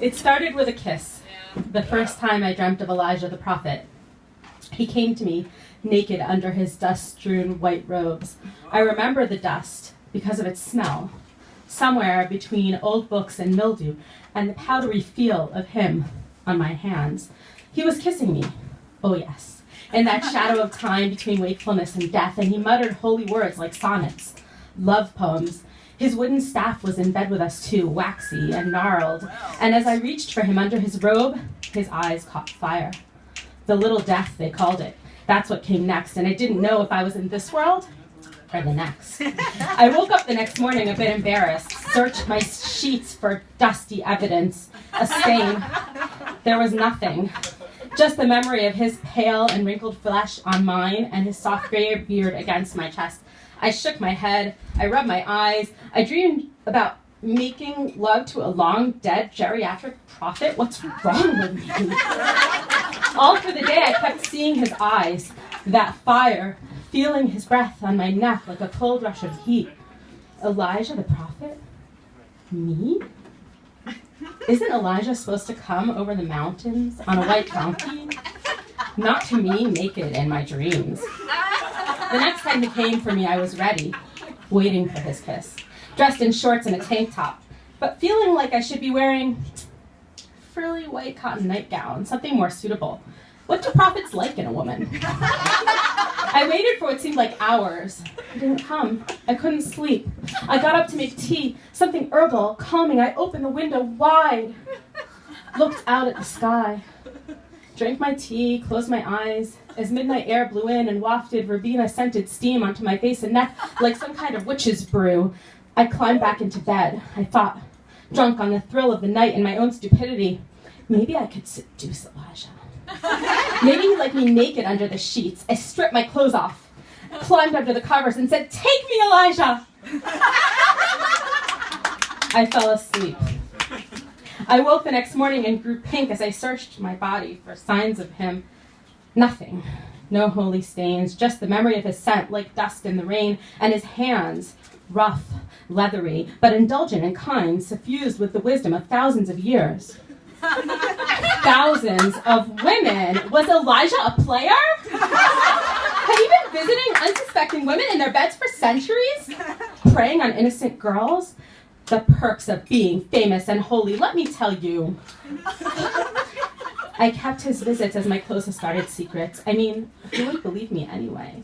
It started with a kiss. The first time I dreamt of Elijah the prophet. He came to me naked under his dust-strewn white robes. I remember the dust because of its smell, somewhere between old books and mildew, and the powdery feel of him on my hands. He was kissing me. Oh yes, in that shadow of time between wakefulness and death, and he muttered holy words like sonnets, love poems. His wooden staff was in bed with us too, waxy and gnarled, and as I reached for him under his robe, his eyes caught fire. The little death, they called it. That's what came next, and I didn't know if I was in this world or the next. I woke up the next morning a bit embarrassed, searched my sheets for dusty evidence, a stain. There was nothing. Just the memory of his pale and wrinkled flesh on mine and his soft gray beard against my chest. I shook my head. I rubbed my eyes. I dreamed about making love to a long-dead geriatric prophet. What's wrong with me? All through the day, I kept seeing his eyes, that fire, feeling his breath on my neck like a cold rush of heat. Elijah the prophet? Me? Isn't Elijah supposed to come over the mountains on a white donkey? Not to me, naked in my dreams. The next time he came for me, I was ready, waiting for his kiss, dressed in shorts and a tank top, but feeling like I should be wearing frilly white cotton nightgown, something more suitable. What do prophets like in a woman? I waited for what seemed like hours. He didn't come. I couldn't sleep. I got up to make tea, something herbal, calming. I opened the window wide, looked out at the sky, drank my tea, closed my eyes, as midnight air blew in and wafted verbena-scented steam onto my face and neck like some kind of witch's brew. I climbed back into bed. I thought, drunk on the thrill of the night and my own stupidity, maybe I could seduce Elijah. Maybe he'd like me naked under the sheets. I stripped my clothes off, climbed under the covers, and said, "Take me, Elijah!" I fell asleep. I woke the next morning and grew pink as I searched my body for signs of him. Nothing. No holy stains, just the memory of his scent like dust in the rain, and his hands, rough, leathery, but indulgent and kind, suffused with the wisdom of thousands of years. Thousands of women. Was Elijah a player? Had he been visiting unsuspecting women in their beds for centuries? Preying on innocent girls? The perks of being famous and holy, let me tell you. I kept his visits as my closest guarded secrets. I mean, who would believe me anyway?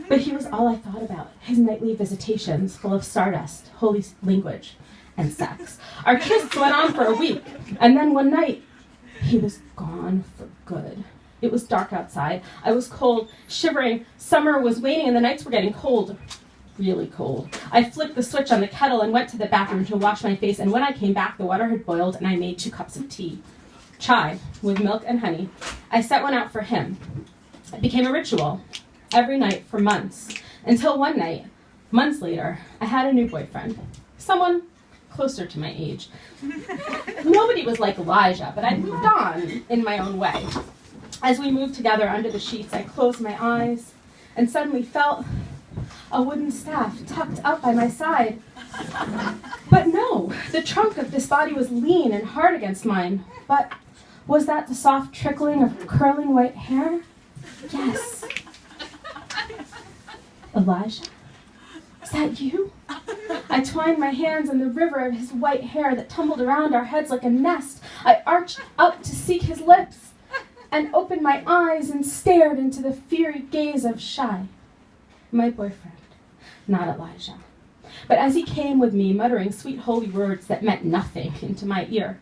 But he was all I thought about, his nightly visitations full of stardust, holy language, and sex. Our kiss went on for a week, and then one night, he was gone for good. It was dark outside. I was cold, shivering. Summer was waning, and the nights were getting cold. Really cold. I flicked the switch on the kettle and went to the bathroom to wash my face, and when I came back, the water had boiled, and I made 2 cups of tea. Chai, with milk and honey. I set one out for him. It became a ritual, every night for months, until one night, months later, I had a new boyfriend. Someone closer to my age. Nobody was like Elijah, but I moved on in my own way. As we moved together under the sheets, I closed my eyes and suddenly felt a wooden staff tucked up by my side. But no, the trunk of this body was lean and hard against mine. But was that the soft trickling of curling white hair? Yes. Elijah? Is that you? I twined my hands in the river of his white hair that tumbled around our heads like a nest. I arched up to seek his lips and opened my eyes and stared into the fiery gaze of Shai, my boyfriend, not Elijah. But as he came with me, muttering sweet holy words that meant nothing into my ear,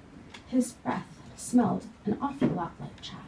his breath smelled an awful lot like chai.